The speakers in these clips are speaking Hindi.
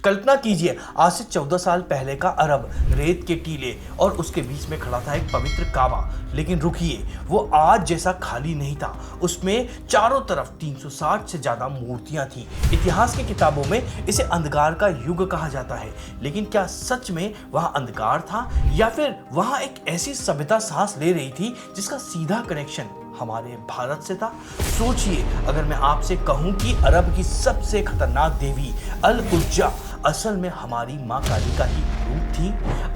कल्पना कीजिए, आज से 14 साल पहले का अरब, रेत के टीले और उसके बीच में खड़ा था एक पवित्र काबा। लेकिन रुकिए, वो आज जैसा खाली नहीं था। उसमें चारों तरफ 360 से ज्यादा मूर्तियां थी। इतिहास की किताबों में इसे अंधकार का युग कहा जाता है। लेकिन क्या सच में वहां अंधकार था, या फिर वहां एक ऐसी सभ्यता सांस ले रही थी जिसका सीधा कनेक्शन हमारे भारत से था? सोचिए, अगर मैं आपसे कहूं कि अरब की सबसे खतरनाक देवी अल उज्जा असल में हमारी मां काली का ही रूप थी।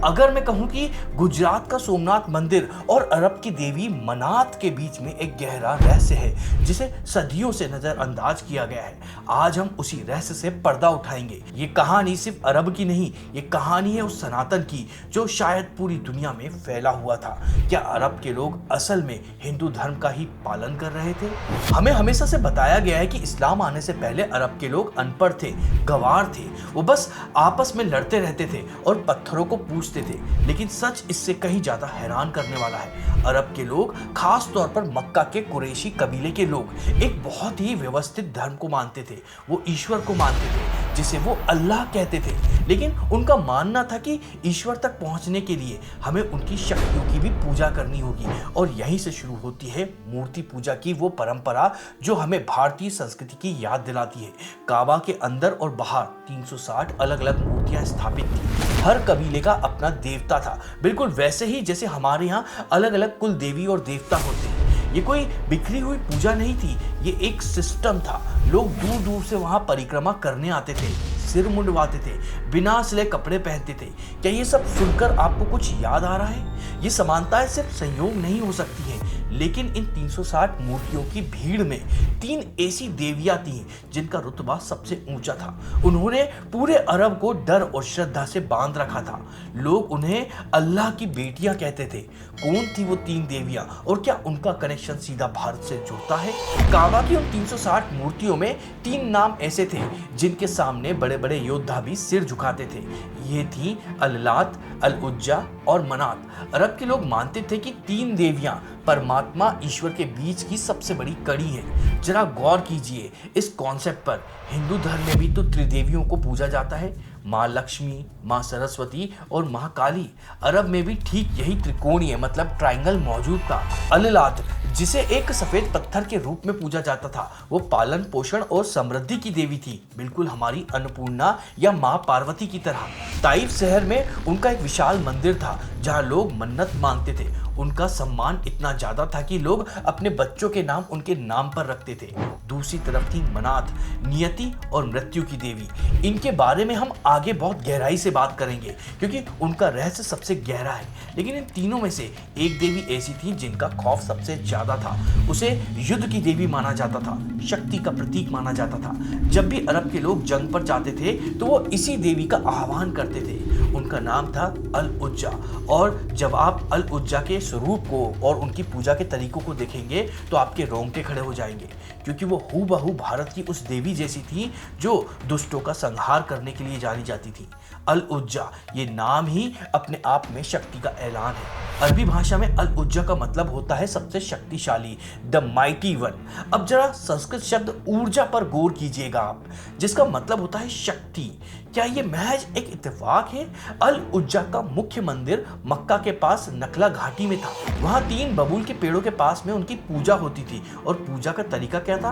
अगर मैं कहूं कि गुजरात का सोमनाथ मंदिर और अरब की देवी मनात के बीच में एक गहरा रहस्य है जिसे सदियों से नजरअंदाज किया गया है, आज हम उसी रहस्य से पर्दा उठाएंगे। ये कहानी सिर्फ अरब की नहीं, ये कहानी है उस सनातन की जो शायद पूरी दुनिया में फैला हुआ था। क्या अरब के लोग असल में हिंदू धर्म का ही पालन कर रहे थे? हमें हमेशा से बताया गया है कि इस्लाम आने से पहले अरब के लोग अनपढ़ थे, गंवार थे, वो बस आपस में लड़ते रहते थे और पत्थरों को पूजते थे। लेकिन सच इससे कहीं ज्यादा हैरान करने वाला है। अरब के लोग, खास तौर पर मक्का के कुरैशी कबीले के लोग, एक बहुत ही व्यवस्थित धर्म को मानते थे। वो ईश्वर को मानते थे जिसे वो अल्लाह कहते थे। लेकिन उनका मानना था कि ईश्वर तक पहुंचने के लिए हमें उनकी शक्तियों की भी पूजा करनी होगी। और यहीं से शुरू होती है मूर्ति पूजा की वो परंपरा जो हमें भारतीय संस्कृति की याद दिलाती है। काबा के अंदर और बाहर 360 अलग अलग मूर्तियां स्थापित थी। हर कबीले का अपना देवता था, बिल्कुल वैसे ही जैसे हमारे यहाँ अलग अलग कुल देवी और देवता होते हैं। ये कोई बिखरी हुई पूजा नहीं थी, ये एक सिस्टम था। लोग दूर दूर से वहां परिक्रमा करने आते थे, सिर मुंडवाते थे, बिना सिले कपड़े पहनते थे। क्या ये सब सुनकर आपको कुछ याद आ रहा है? ये समानताएं सिर्फ संयोग नहीं हो सकती हैं, लेकिन इन 360 मूर्तियों की भीड़ में 3 ऐसी देवियां थीं जिनका रुतबा सबसे ऊंचा था। उन्होंने पूरे अरब को डर और श्रद्धा से बांध रखा था। लोग उन्हें अल्लाह की बेटियां कहते थे। कौन थी वो 3 देवियां और क्या उनका कनेक्शन सीधा भारत से जुड़ता है? काबा की उन 360 मूर्तियों में 3 नाम ऐसे थे जिनके सामने बड़े बड़े योद्धा भी सिर झुकाते थे। ये थी अल-लात, अल-उज्जा और मनात। अरब के लोग मानते थे कि 3 देवियां परमात्मा ईश्वर के बीच की सबसे बड़ी कड़ी है। जरा गौर कीजिए इस कॉन्सेप्ट पर। हिंदू धर्म में भी तो त्रिदेवियों को पूजा जाता है, माँ लक्ष्मी, माँ सरस्वती और माँ काली। अरब में भी ठीक यही त्रिकोणीय मतलब ट्रायंगल मौजूद था। अल-लात, जिसे एक सफेद पत्थर के रूप में पूजा जाता था, वो पालन पोषण और समृद्धि की देवी थी, बिल्कुल हमारी अन्नपूर्णा या माँ पार्वती की तरह। ताइफ शहर में उनका एक विशाल मंदिर था जहाँ लोग मन्नत मांगते थे। उनका सम्मान इतना ज्यादा था कि लोग अपने बच्चों के नाम उनके नाम पर रखते थे। दूसरी तरफ थी मनात, नियति और मृत्यु की देवी। इनके बारे में हम आगे बहुत गहराई से बात करेंगे क्योंकि उनका रहस्य सबसे गहरा है। लेकिन इन तीनों में से एक देवी ऐसी थी जिनका खौफ सबसे ज्यादा था। उसे युद्ध की देवी माना जाता था, शक्ति का प्रतीक माना जाता था। जब भी अरब के लोग जंग पर जाते थे तो वो इसी देवी का आह्वान करते थे। उनका नाम था अल-उज्जा। और जब आप अल-उज्जा के स्वरूप को और उनकी पूजा के तरीकों को देखेंगे तो आपके रोंगटे खड़े हो जाएंगे, क्योंकि वो हूबहू भारत की उस देवी जैसी थी जो दुष्टों का संहार करने के लिए जानी जाती थी। अल-उज्जा, ये नाम ही अपने आप में शक्ति का ऐलान है। अरबी भाषा में अल-उज्जा का मतलब होता है सबसे शक्तिशाली, द माइटी वन। अब जरा संस्कृत शब्द ऊर्जा पर गौर कीजिएगा आप, जिसका मतलब होता है शक्ति। क्या ये महज एक इत्तेफाक है? अल-उज्जा का मुख्य मंदिर मक्का के पास नखला घाटी में था। वहां 3 बबूल के पेड़ों के पास में उनकी पूजा होती थी। और पूजा का तरीका क्या था?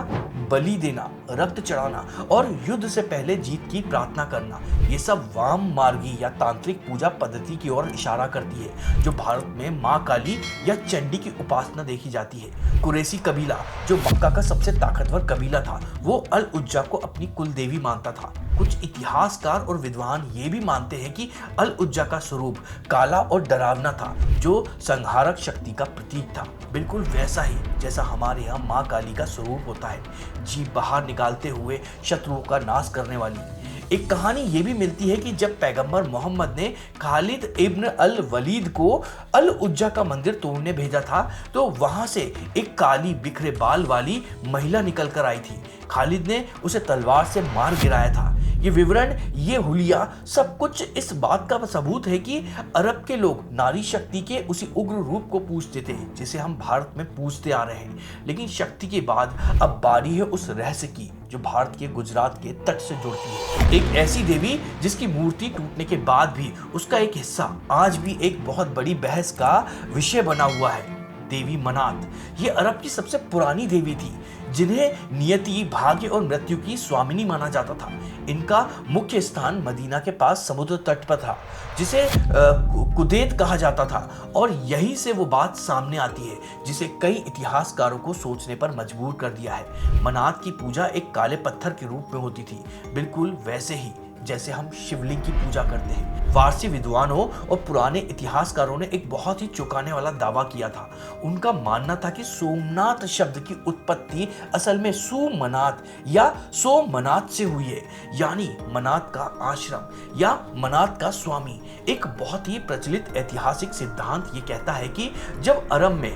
बलि देना, रक्त चढ़ाना और युद्ध से पहले जीत की प्रार्थना करना। ये सब वाम मार्गी या तांत्रिक पूजा पद्धति की ओर इशारा करती है जो भारत में माँ काली या चंडी की उपासना देखी जाती है। कुरैशी कबीला, जो मक्का का सबसे ताकतवर कबीला था, वो अल-उज्जा को अपनी कुल देवी मानता था। कुछ इतिहासकार और विद्वान ये भी मानते हैं कि अल-उज्जा का स्वरूप काला और डरावना था, जो संहारक शक्ति का प्रतीक था, बिल्कुल वैसा ही जैसा हमारे यहाँ माँ काली का स्वरूप होता है, जीभ बाहर निकालते हुए शत्रुओं का नाश करने वाली। एक कहानी ये भी मिलती है कि जब पैगंबर मोहम्मद ने खालिद इब्न अल वलीद को अल-उज्जा का मंदिर तोड़ने भेजा था तो वहां से एक काली बिखरे बाल वाली महिला निकल कर आई थी। खालिद ने उसे तलवार से मार गिराया था। ये विवरण, ये हुलिया, सब कुछ इस बात का सबूत है कि अरब के लोग नारी शक्ति के उसी उग्र रूप को पूजते थे जिसे हम भारत में पूजते आ रहे हैं। लेकिन शक्ति के बाद अब बारी है उस रहस्य की जो भारत के गुजरात के तट से जुड़ती है। एक ऐसी देवी जिसकी मूर्ति टूटने के बाद भी उसका एक हिस्सा आज भी एक बहुत बड़ी बहस का विषय बना हुआ है, देवी मनात। ये अरब की सबसे पुरानी देवी थी जिन्हें नियति, भाग्य और मृत्यु की स्वामिनी माना जाता था। इनका मुख्य स्थान मदीना के पास समुद्र तट पर था जिसे कुदैत कहा जाता था, और यहीं से वो बात सामने आती है जिसे कई इतिहासकारों को सोचने पर मजबूर कर दिया है। मनात की पूजा एक काले पत्थर के रूप में होती थी, बिल्कुल वैसे ही जैसे हम शिवलिंग की पूजा करते हैं। फारसी विद्वानों और पुराने इतिहासकारों ने एक बहुत ही चौंकाने वाला दावा किया था। उनका मानना था कि सोमनाथ शब्द की उत्पत्ति असल में सुमनात या सोमनाथ से हुई है, यानी मनात का आश्रम या मनात का स्वामी। एक बहुत ही प्रचलित ऐतिहासिक सिद्धांत ये कहता है कि जब अरब में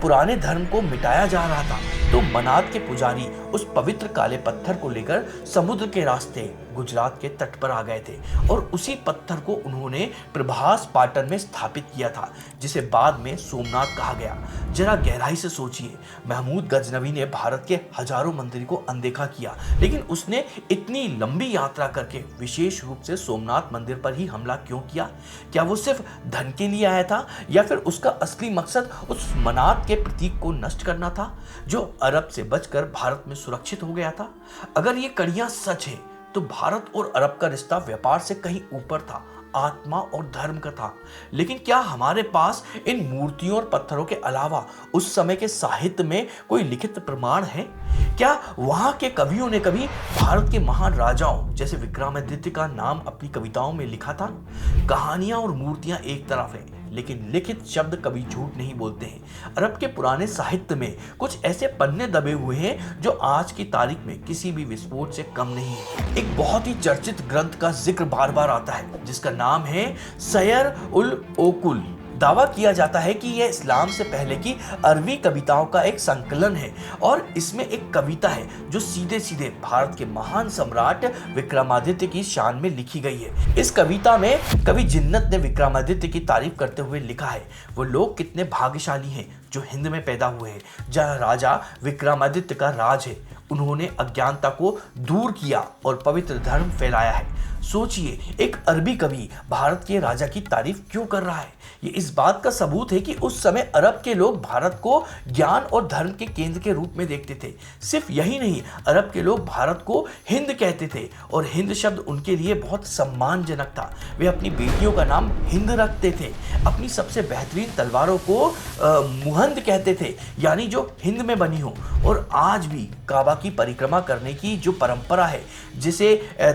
पुराने धर्म को मिटाया जा रहा था तो मनात के पुजारी उस पवित्र काले पत्थर को लेकर समुद्र के रास्ते गुजरात के तट पर आ गए थे, और उसी पत्थर को उन्होंने प्रभास पाटन में स्थापित किया था जिसे बाद में सोमनाथ कहा गया। जरा गहराई से सोचिए, महमूद गजनवी ने भारत के हजारों मंदिर को अनदेखा किया, लेकिन उसने इतनी लंबी यात्रा करके विशेष रूप से सोमनाथ मंदिर पर ही हमला क्यों किया? क्या वो सिर्फ धन के लिए आया था या फिर उसका असली मकसद उस मनात के प्रतीक को नष्ट करना था जो अरब से बचकर भारत में सुरक्षित हो गया था? अगर ये कड़ियां सच है तो भारत और अरब का रिश्ता व्यापार से कहीं ऊपर था, आत्मा और धर्म का था। लेकिन क्या हमारे पास इन मूर्तियों और पत्थरों के अलावा उस समय के साहित्य में कोई लिखित प्रमाण है? क्या वहां के कवियों ने कभी भारत के महान राजाओं जैसे विक्रमादित्य का नाम अपनी कविताओं में लिखा था? कहानियां और मूर्तियां एक तरफ हैं, लेकिन लिखित शब्द कभी झूठ नहीं बोलते हैं। अरब के पुराने साहित्य में कुछ ऐसे पन्ने दबे हुए हैं जो आज की तारीख में किसी भी विस्फोट से कम नहीं है। एक बहुत ही चर्चित ग्रंथ का जिक्र बार बार आता है जिसका नाम है सयर उल ओकुल। दावा किया जाता है कि यह इस्लाम से पहले की अरबी कविताओं का एक संकलन है, और इसमें एक कविता है जो सीधे सीधे भारत के महान सम्राट विक्रमादित्य की शान में लिखी गई है। इस कविता में कवि जिन्नत ने विक्रमादित्य की तारीफ करते हुए लिखा है, वो लोग कितने भाग्यशाली हैं जो हिंद में पैदा हुए हैं, जहाँ राजा विक्रमादित्य का राज है। उन्होंने अज्ञानता को दूर किया और पवित्र धर्म फैलाया है। सोचिए, एक अरबी कवि भारत के राजा की तारीफ क्यों कर रहा है? ये इस बात का सबूत है कि उस समय अरब के लोग भारत को ज्ञान और धर्म के केंद्र के रूप में देखते थे। सिर्फ यही नहीं, अरब के लोग भारत को हिंद कहते थे, और हिंद शब्द उनके लिए बहुत सम्मानजनक था। वे अपनी बेटियों का नाम हिंद रखते थे। अपनी सबसे बेहतरीन तलवारों को मुहंद कहते थे, यानी जो हिंद में बनी हो। और आज भी काबा की परिक्रमा करने की जो परंपरा है, जिसे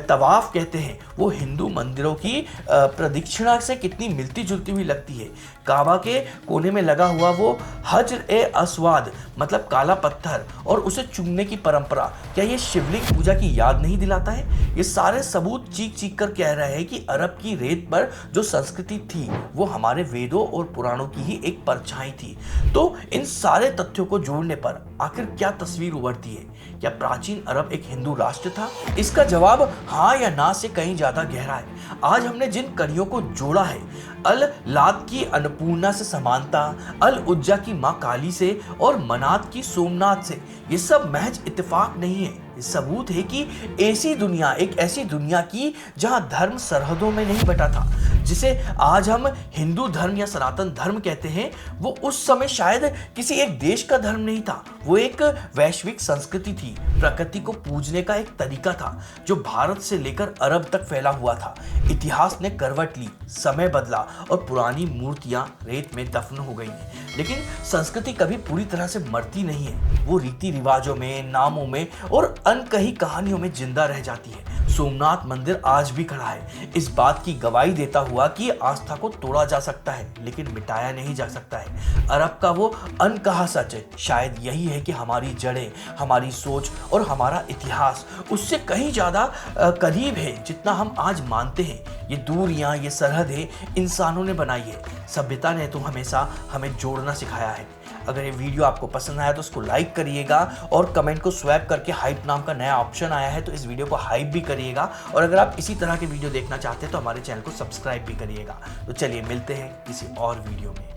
तवाफ कहते हैं, वो हिंदू मंदिरों की प्रदक्षिणा से कितनी मिलती जुलती हुई लगती है। काबा के कोने में लगा हुआ वो हजर ए अस्वाद मतलब काला पत्थर और उसे चूमने की परंपरा, क्या ये शिवलिंग पूजा की याद नहीं दिलाता है? ये सारे सबूत चीख चीख कर कह रहे हैं कि अरब की रेत पर जो संस्कृति थी वो हमारे वेदों और पुराणों की ही एक परछाई थी। तो इन सारे तथ्यों को जोड़ने पर आखिर क्या तस्वीर उभरती है? क्या प्राचीन अरब एक हिंदू राष्ट्र था? इसका जवाब हाँ या ना से कहीं ज्यादा गहरा है। आज हमने जिन कड़ियों को जोड़ा है, अल लात की अन्नपूर्णा से समानता, अल उज्जा की मां काली से और मनात की सोमनाथ से, ये सब महज इत्तेफाक नहीं है। ये सबूत है कि एक ऐसी दुनिया की जहां धर्म सरहदों में नहीं बटा था। जिसे आज हम हिंदू धर्म या सनातन धर्म कहते हैं, वो उस समय शायद किसी एक देश का धर्म नहीं था, वो एक वैश्विक संस्कृति थी। प्रकृति को पूजने का एक तरीका था जो भारत से लेकर अरब तक फैला हुआ था। इतिहास ने करवट ली, समय बदला और पुरानी मूर्तियां रेत में दफन हो गई हैं। लेकिन संस्कृति कभी पूरी तरह से मरती नहीं है, वो रीति रिवाजों में, नामों में और अनकही कहानियों में जिंदा रह जाती है। सोमनाथ मंदिर आज भी खड़ा है, इस बात की गवाही देता हुआ कि आस्था को तोड़ा जा सकता है लेकिन मिटाया नहीं जा सकता है। अरब का वो अनकहा सच शायद यही है कि हमारी जड़ें, हमारी सोच और हमारा इतिहास उससे कहीं ज्यादा करीब है जितना हम आज मानते हैं। ये दूरियां, ये सरहदें इंसानों ने बनाई है। सभ्यता ने तो हमेशा हमें जोड़ना सिखाया है। अगर ये वीडियो आपको पसंद आया तो उसको लाइक करिएगा और कमेंट को स्वैप करके हाइप नाम का नया ऑप्शन आया है तो इस वीडियो को हाइप भी करिएगा। और अगर आप इसी तरह के वीडियो देखना चाहते हैं तो हमारे चैनल को सब्सक्राइब भी करिएगा। तो चलिए मिलते हैं किसी और वीडियो में।